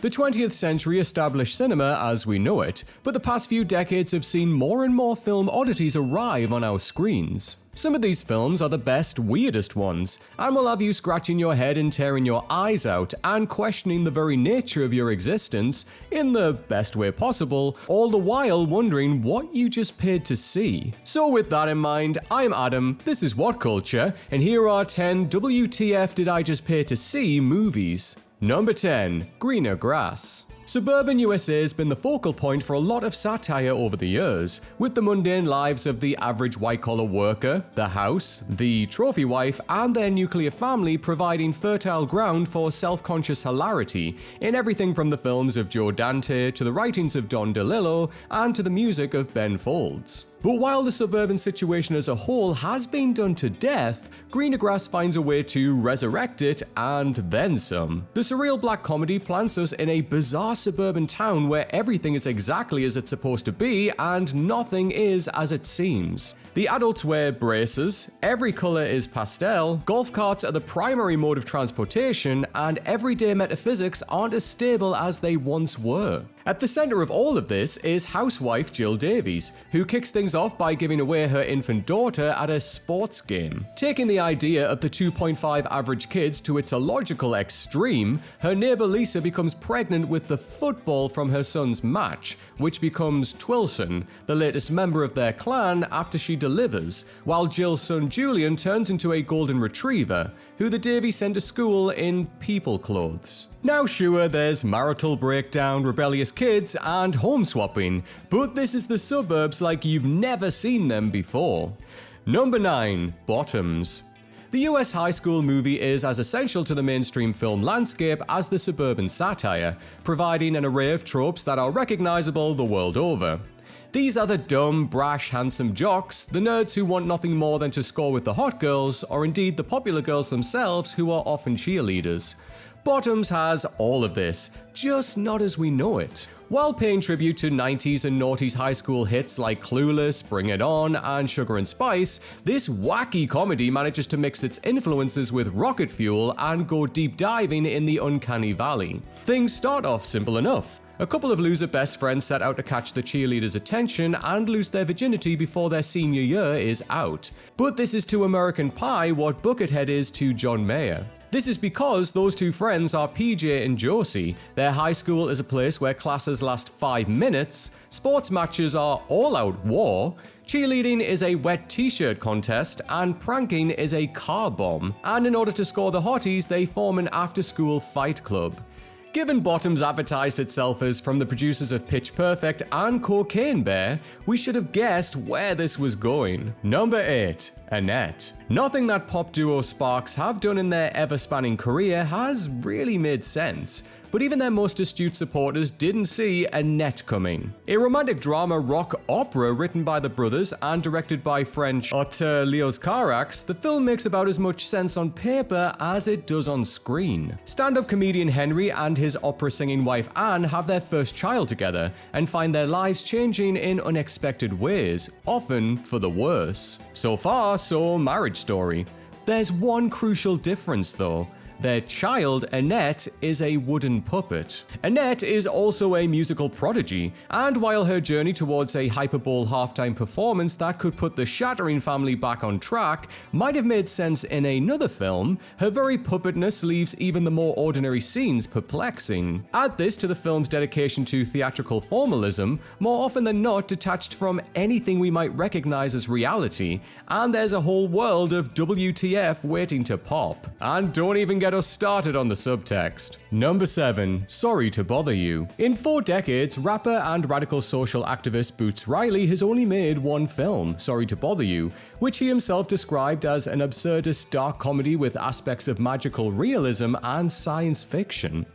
The 20th century established cinema as we know it, but the past few decades have seen more and more film oddities arrive on our screens. Some of these films are the best, weirdest ones, and will have you scratching your head and tearing your eyes out and questioning the very nature of your existence in the best way possible, all the while wondering what you just paid to see. So with that in mind, I'm Adam, this is What Culture, and here are 10 WTF did I just pay to see movies. Number 10. Greener Grass. Suburban USA has been the focal point for a lot of satire over the years, with the mundane lives of the average white-collar worker, the house, the trophy wife, and their nuclear family providing fertile ground for self-conscious hilarity in everything from the films of Joe Dante to the writings of Don DeLillo and to the music of Ben Folds. But while the suburban situation as a whole has been done to death, Greener Grass finds a way to resurrect it and then some. The surreal black comedy plants us in a bizarre suburban town where everything is exactly as it's supposed to be and nothing is as it seems. The adults wear braces, every color is pastel, golf carts are the primary mode of transportation, and everyday metaphysics aren't as stable as they once were. At the center of all of this is housewife Jill Davies, who kicks things off by giving away her infant daughter at a sports game. Taking the idea of the 2.5 average kids to its illogical extreme, her neighbor Lisa becomes pregnant with the football from her son's match, which becomes Twilson, the latest member of their clan, after she delivers, while Jill's son Julian turns into a golden retriever, who the Davies send to school in people clothes. Now sure, there's marital breakdown, rebellious kids, and home swapping, but this is the suburbs like you've never seen them before. Number 9. Bottoms. The US high school movie is as essential to the mainstream film landscape as the suburban satire, providing an array of tropes that are recognizable the world over. These are the dumb, brash, handsome jocks, the nerds who want nothing more than to score with the hot girls, or indeed the popular girls themselves who are often cheerleaders. Bottoms has all of this, just not as we know it. While paying tribute to 90s and noughties high school hits like Clueless, Bring It On, and Sugar and Spice, this wacky comedy manages to mix its influences with rocket fuel and go deep diving in the uncanny valley. Things start off simple enough. A couple of loser best friends set out to catch the cheerleaders' attention and lose their virginity before their senior year is out. But this is to American Pie what Buckethead is to John Mayer. This is because those two friends are PJ and Josie. Their high school is a place where classes last 5 minutes, sports matches are all-out war, cheerleading is a wet t-shirt contest, and pranking is a car bomb. And in order to score the hotties, they form an after-school fight club. Given Bottoms advertised itself as from the producers of Pitch Perfect and Cocaine Bear, we should have guessed where this was going. Number 8. Annette. Nothing that pop duo Sparks have done in their ever-spanning career has really made sense, but even their most astute supporters didn't see Annette coming. A romantic drama rock opera written by the brothers and directed by French auteur Leos Carax, the film makes about as much sense on paper as it does on screen. Stand-up comedian Henry and his opera-singing wife Anne have their first child together and find their lives changing in unexpected ways, often for the worse. So far, so Marriage Story. There's one crucial difference though. Their child, Annette, is a wooden puppet. Annette is also a musical prodigy, and while her journey towards a hyperbole halftime performance that could put the Shattering family back on track might have made sense in another film, her very puppetness leaves even the more ordinary scenes perplexing. Add this to the film's dedication to theatrical formalism, more often than not detached from anything we might recognize as reality, and there's a whole world of WTF waiting to pop. And don't even get us started on the subtext. Number 7. Sorry to Bother You. In 4 decades, rapper and radical social activist Boots Riley has only made one film, Sorry to Bother You, which he himself described as an absurdist dark comedy with aspects of magical realism and science fiction.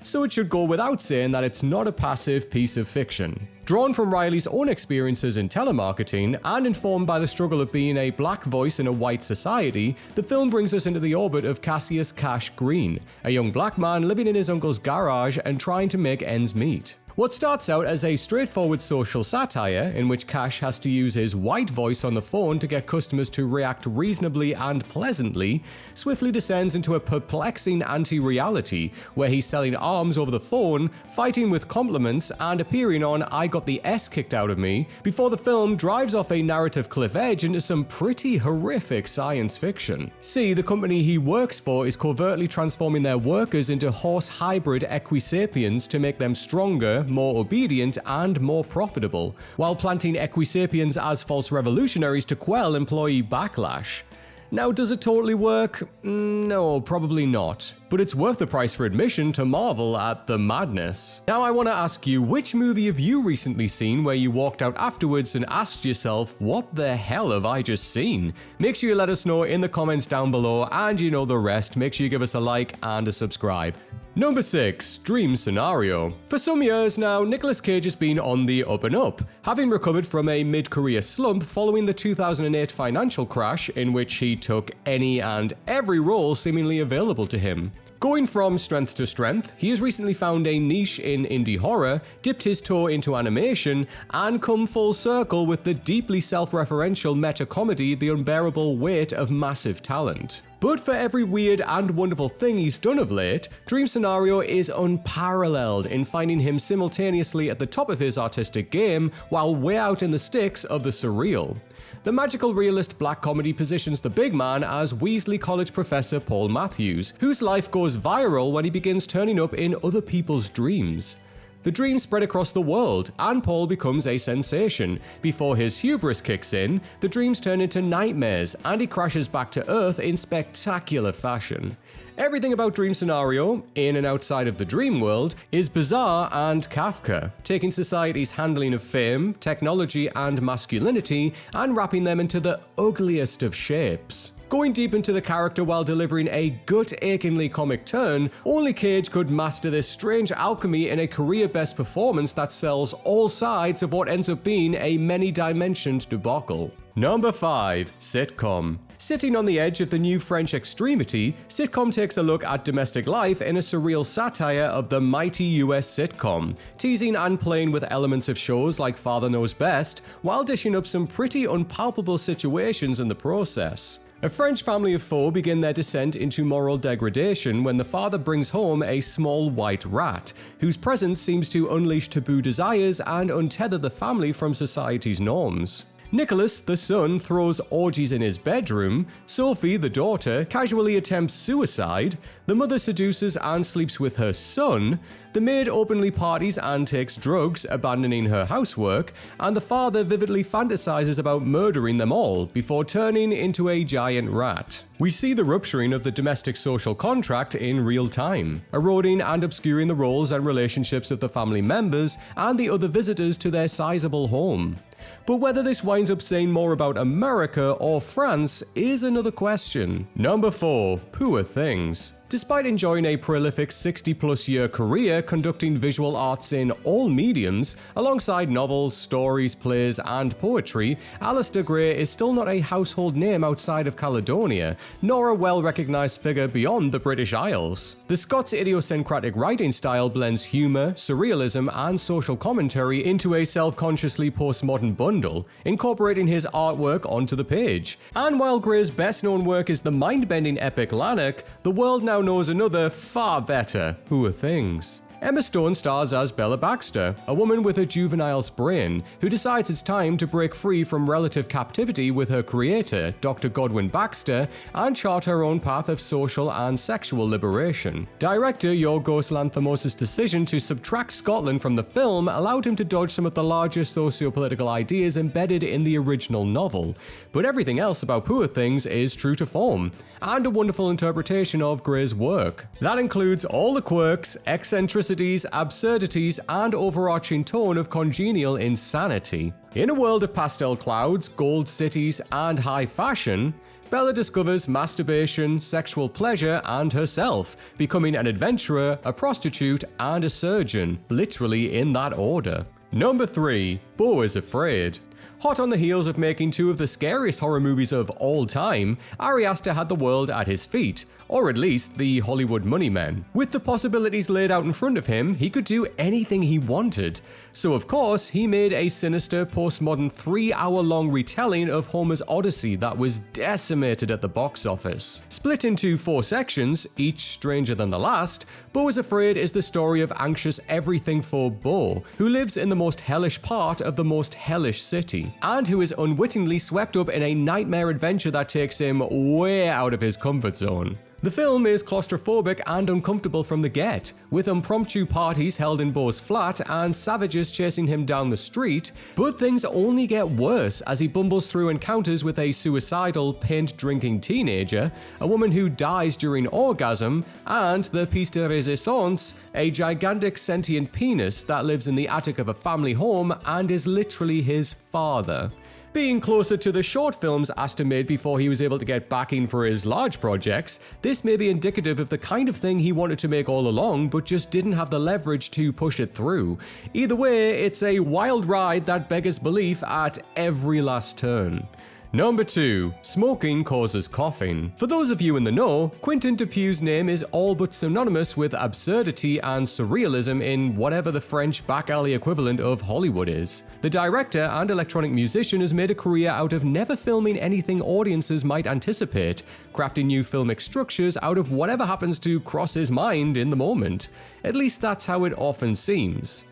So it should go without saying that it's not a passive piece of fiction. Drawn from Riley's own experiences in telemarketing and informed by the struggle of being a black voice in a white society, the film brings us into the orbit of Cassius Cash Green, a young black man living in his uncle's garage and trying to make ends meet. What starts out as a straightforward social satire, in which Cash has to use his white voice on the phone to get customers to react reasonably and pleasantly, swiftly descends into a perplexing anti-reality, where he's selling arms over the phone, fighting with compliments, and appearing on I Got the S Kicked Out of Me, before the film drives off a narrative cliff edge into some pretty horrific science fiction. See, the company he works for is covertly transforming their workers into horse hybrid equisapiens to make them stronger, more obedient, and more profitable, while planting equisapiens as false revolutionaries to quell employee backlash. Now, does it totally work? No, probably not. But it's worth the price for admission to marvel at the madness. Now, I want to ask you, which movie have you recently seen where you walked out afterwards and asked yourself, what the hell have I just seen? Make sure you let us know in the comments down below, and you know the rest. Make sure you give us a like and a subscribe. Number 6. Dream Scenario. For some years now, Nicolas Cage has been on the up and up, having recovered from a mid-career slump following the 2008 financial crash in which he took any and every role seemingly available to him. Going from strength to strength, he has recently found a niche in indie horror, dipped his toe into animation, and come full circle with the deeply self-referential meta-comedy The Unbearable Weight of Massive Talent. But for every weird and wonderful thing he's done of late, Dream Scenario is unparalleled in finding him simultaneously at the top of his artistic game while way out in the sticks of the surreal. The magical realist black comedy positions the big man as Weasley College professor Paul Matthews, whose life goes viral when he begins turning up in other people's dreams. The dreams spread across the world, and Paul becomes a sensation. Before his hubris kicks in, the dreams turn into nightmares, and he crashes back to Earth in spectacular fashion. Everything about Dream Scenario, in and outside of the dream world, is bizarre and Kafka, taking society's handling of fame, technology, and masculinity, and wrapping them into the ugliest of shapes. Going deep into the character while delivering a gut-achingly comic turn, only Cage could master this strange alchemy in a career-best performance that sells all sides of what ends up being a many-dimensioned debacle. Number 5. Sitcom. Sitting on the edge of the new French extremity, Sitcom takes a look at domestic life in a surreal satire of the mighty US sitcom, teasing and playing with elements of shows like Father Knows Best, while dishing up some pretty unpalpable situations in the process. A French family of 4 begin their descent into moral degradation when the father brings home a small white rat, whose presence seems to unleash taboo desires and untether the family from society's norms. Nicholas, the son, throws orgies in his bedroom, Sophie, the daughter, casually attempts suicide, the mother seduces and sleeps with her son, the maid openly parties and takes drugs, abandoning her housework, and the father vividly fantasizes about murdering them all before turning into a giant rat. We see the rupturing of the domestic social contract in real time, eroding and obscuring the roles and relationships of the family members and the other visitors to their sizable home. But whether this winds up saying more about America or France is another question. Number 4. Poor Things. Despite enjoying a prolific 60-plus year career conducting visual arts in all mediums, alongside novels, stories, plays, and poetry, Alistair Gray is still not a household name outside of Caledonia, nor a well-recognized figure beyond the British Isles. The Scots' idiosyncratic writing style blends humor, surrealism, and social commentary into a self-consciously postmodern bundle, incorporating his artwork onto the page. And while Gray's best-known work is the mind-bending epic Lanark, the world now knows another, far better, Poor Things. Emma Stone stars as Bella Baxter, a woman with a juvenile's brain, who decides it's time to break free from relative captivity with her creator, Dr. Godwin Baxter, and chart her own path of social and sexual liberation. Director Yorgos Lanthimos' decision to subtract Scotland from the film allowed him to dodge some of the larger socio-political ideas embedded in the original novel, but everything else about Poor Things is true to form, and a wonderful interpretation of Gray's work. That includes all the quirks, eccentricities, absurdities, and overarching tone of congenial insanity. In a world of pastel clouds, gold cities, and high fashion, Bella discovers masturbation, sexual pleasure, and herself, becoming an adventurer, a prostitute, and a surgeon, literally in that order. Number 3. Beau is Afraid. Hot on the heels of making two of the scariest horror movies of all time, Ari Aster had the world at his feet, or at least the Hollywood money men. With the possibilities laid out in front of him, he could do anything he wanted. So of course, he made a sinister, postmodern 3-hour-long retelling of Homer's Odyssey that was decimated at the box office. Split into 4 sections, each stranger than the last, Beau is Afraid is the story of anxious everything for Beau, who lives in the most hellish part of the most hellish city, and who is unwittingly swept up in a nightmare adventure that takes him way out of his comfort zone. The film is claustrophobic and uncomfortable from the get, with impromptu parties held in Beau's flat and savages chasing him down the street, but things only get worse as he bumbles through encounters with a suicidal, paint-drinking teenager, a woman who dies during orgasm, and the piece de résistance, a gigantic sentient penis that lives in the attic of a family home and is literally his father. Being closer to the short films Aster made before he was able to get backing for his large projects, this may be indicative of the kind of thing he wanted to make all along but just didn't have the leverage to push it through. Either way, it's a wild ride that beggars belief at every last turn. Number 2. Smoking causes coughing. For those of you in the know, Quentin Dupuy's name is all but synonymous with absurdity and surrealism in whatever the French back alley equivalent of Hollywood is. The director and electronic musician has made a career out of never filming anything audiences might anticipate, crafting new filmic structures out of whatever happens to cross his mind in the moment. At least that's how it often seems.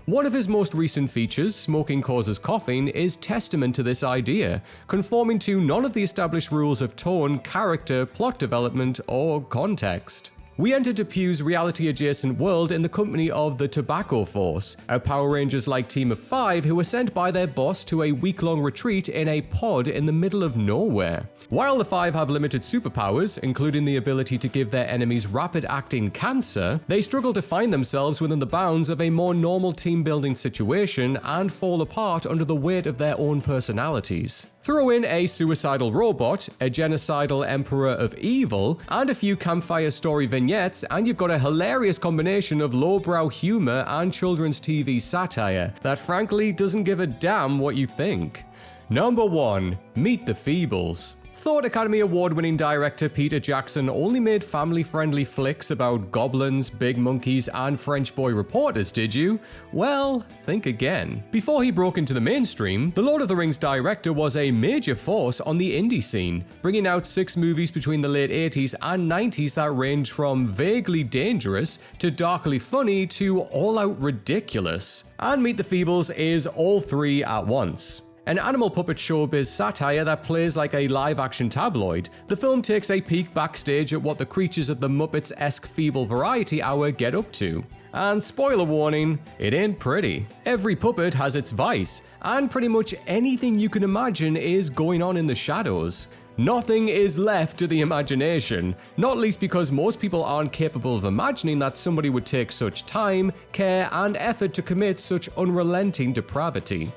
One of his most recent features, Smoking Causes Coughing, is testament to this idea, conforming to none of the established rules of tone, character, plot development, or context. We enter Dupuy's reality-adjacent world in the company of the Tobacco Force, a Power Rangers-like team of 5 who are sent by their boss to a week-long retreat in a pod in the middle of nowhere. While the 5 have limited superpowers, including the ability to give their enemies rapid-acting cancer, they struggle to find themselves within the bounds of a more normal team-building situation and fall apart under the weight of their own personalities. Throw in a suicidal robot, a genocidal emperor of evil, and a few campfire story vignettes, and you've got a hilarious combination of lowbrow humor and children's TV satire that frankly doesn't give a damn what you think. Number 1. Meet the Feebles. Thought Academy Award-winning director Peter Jackson only made family-friendly flicks about goblins, big monkeys, and French boy reporters, did you? Well, think again. Before he broke into the mainstream, the Lord of the Rings director was a major force on the indie scene, bringing out 6 movies between the late 80s and 90s that range from vaguely dangerous to darkly funny to all-out ridiculous. And Meet the Feebles is all 3 at once. An animal puppet showbiz satire that plays like a live-action tabloid, the film takes a peek backstage at what the creatures of the Muppets-esque feeble variety hour get up to. And spoiler warning, it ain't pretty. Every puppet has its vice, and pretty much anything you can imagine is going on in the shadows. Nothing is left to the imagination, not least because most people aren't capable of imagining that somebody would take such time, care, and effort to commit such unrelenting depravity.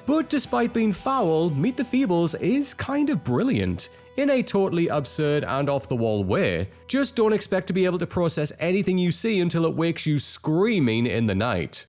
But despite being foul, Meet the Feebles is kind of brilliant, in a totally absurd and off-the-wall way. Just don't expect to be able to process anything you see until it wakes you screaming in the night.